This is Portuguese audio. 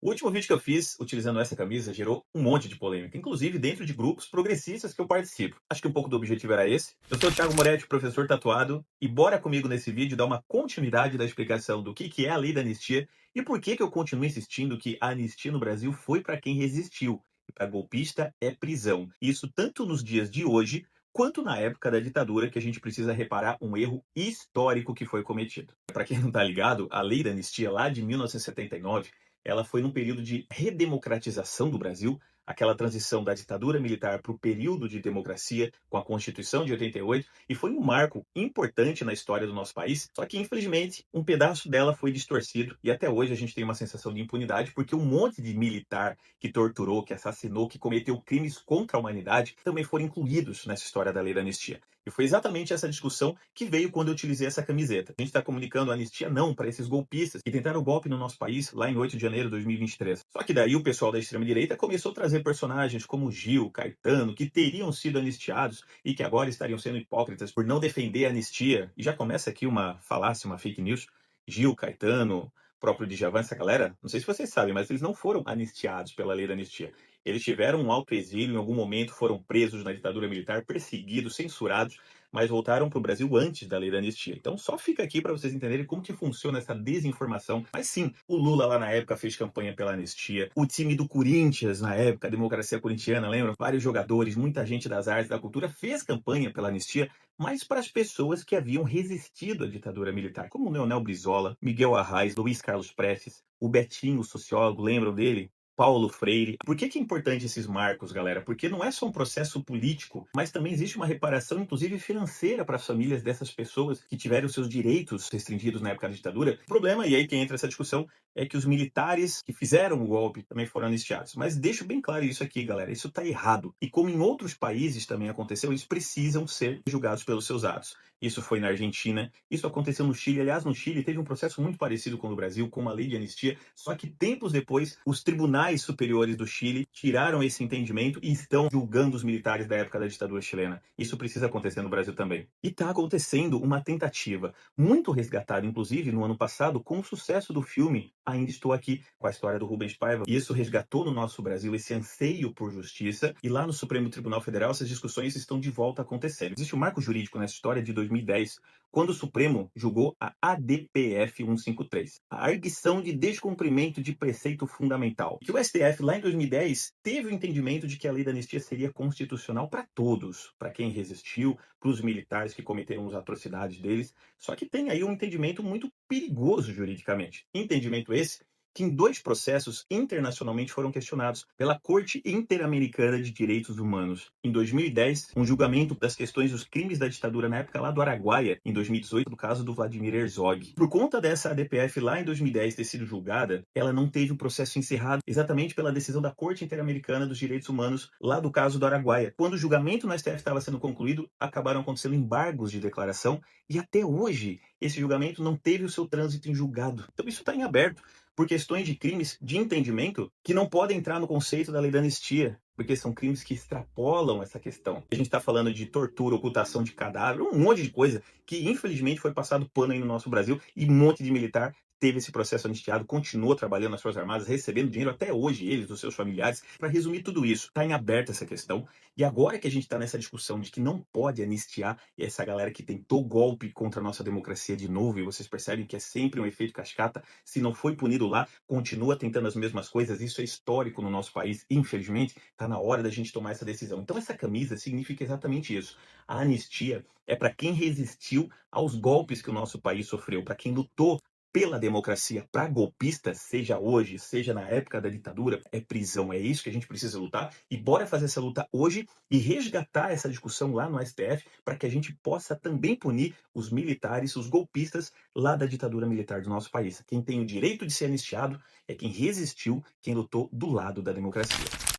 O último vídeo que eu fiz utilizando essa camisa gerou um monte de polêmica, inclusive dentro de grupos progressistas que eu participo. Acho que um pouco do objetivo era esse. Eu sou o Thiago Moretti, professor tatuado, e bora comigo nesse vídeo dar uma continuidade da explicação do que é a lei da anistia e por que eu continuo insistindo que a anistia no Brasil foi para quem resistiu. E para golpista é prisão. Isso tanto nos dias de hoje quanto na época da ditadura, que a gente precisa reparar um erro histórico que foi cometido. Para quem não está ligado, a lei da anistia lá de 1979 ela foi num período de redemocratização do Brasil, aquela transição da ditadura militar para o período de democracia com a Constituição de 88, e foi um marco importante na história do nosso país. Só que, infelizmente, um pedaço dela foi distorcido e até hoje a gente tem uma sensação de impunidade porque um monte de militar que torturou, que assassinou, que cometeu crimes contra a humanidade também foram incluídos nessa história da lei da anistia. E foi exatamente essa discussão que veio quando eu utilizei essa camiseta. A gente está comunicando anistia não para esses golpistas que tentaram o golpe no nosso país lá em 8 de janeiro de 2023. Só que daí o pessoal da extrema-direita começou a trazer personagens como Gil, Caetano, que teriam sido anistiados e que agora estariam sendo hipócritas por não defender a anistia. E já começa aqui uma falácia, uma fake news. Gil, Caetano, próprio Djavan, essa galera, não sei se vocês sabem, mas eles não foram anistiados pela lei da anistia. Eles tiveram um alto exílio, em algum momento foram presos na ditadura militar, perseguidos, censurados, mas voltaram para o Brasil antes da lei da anistia. Então só fica aqui para vocês entenderem como que funciona essa desinformação. Mas sim, o Lula lá na época fez campanha pela anistia. O time do Corinthians na época, a democracia corintiana, lembra? Vários jogadores, muita gente das artes, da cultura fez campanha pela anistia, mas para as pessoas que haviam resistido à ditadura militar, como o Leonel Brizola, Miguel Arraes, Luiz Carlos Prestes, o Betinho, o sociólogo, lembram dele? Paulo Freire. Por que é importante esses marcos, galera? Porque não é só um processo político, mas também existe uma reparação, inclusive financeira, para as famílias dessas pessoas que tiveram seus direitos restringidos na época da ditadura. O problema, e aí que entra essa discussão, é que os militares que fizeram o golpe também foram anistiados. Mas deixo bem claro isso aqui, galera, isso está errado. E como em outros países também aconteceu, eles precisam ser julgados pelos seus atos. Isso foi na Argentina, isso aconteceu no Chile. Aliás, no Chile teve um processo muito parecido com o do Brasil, com uma lei de anistia, só que tempos depois, os tribunais superiores do Chile tiraram esse entendimento e estão julgando os militares da época da ditadura chilena. Isso precisa acontecer no Brasil também. E está acontecendo uma tentativa, muito resgatada, inclusive, no ano passado, com o sucesso do filme Ainda Estou Aqui, com a história do Rubens Paiva. Isso resgatou no nosso Brasil esse anseio por justiça, e lá no Supremo Tribunal Federal essas discussões estão de volta acontecendo. Existe um marco jurídico nessa história de 2010, quando o Supremo julgou a ADPF 153, a arguição de descumprimento de preceito fundamental, que o STF lá em 2010 teve o entendimento de que a lei da anistia seria constitucional para todos, para quem resistiu, para os militares que cometeram as atrocidades deles, só que tem aí um entendimento muito perigoso juridicamente. Entendimento esse que em dois processos internacionalmente foram questionados pela Corte Interamericana de Direitos Humanos. Em 2010, um julgamento das questões dos crimes da ditadura na época lá do Araguaia, em 2018, no caso do Vladimir Herzog. Por conta dessa ADPF lá em 2010 ter sido julgada, ela não teve o processo encerrado exatamente pela decisão da Corte Interamericana dos Direitos Humanos lá do caso do Araguaia. Quando o julgamento no STF estava sendo concluído, acabaram acontecendo embargos de declaração e até hoje esse julgamento não teve o seu trânsito em julgado. Então isso está em aberto por questões de crimes de entendimento que não podem entrar no conceito da lei da anistia, porque são crimes que extrapolam essa questão. A gente está falando de tortura, ocultação de cadáver, um monte de coisa que infelizmente foi passado pano aí no nosso Brasil, e um monte de militar teve esse processo anistiado, continua trabalhando nas Forças Armadas, recebendo dinheiro até hoje, eles, os seus familiares. Para resumir tudo isso, está em aberto essa questão, e agora que a gente está nessa discussão de que não pode anistiar essa galera que tentou golpe contra a nossa democracia de novo, e vocês percebem que é sempre um efeito cascata, se não foi punido lá, continua tentando as mesmas coisas, isso é histórico no nosso país, infelizmente, está na hora da gente tomar essa decisão. Então essa camisa significa exatamente isso. A anistia é para quem resistiu aos golpes que o nosso país sofreu, para quem lutou pela democracia. Para golpista, seja hoje, seja na época da ditadura, é prisão. É isso que a gente precisa lutar. E bora fazer essa luta hoje e resgatar essa discussão lá no STF para que a gente possa também punir os militares, os golpistas lá da ditadura militar do nosso país. Quem tem o direito de ser anistiado é quem resistiu, quem lutou do lado da democracia.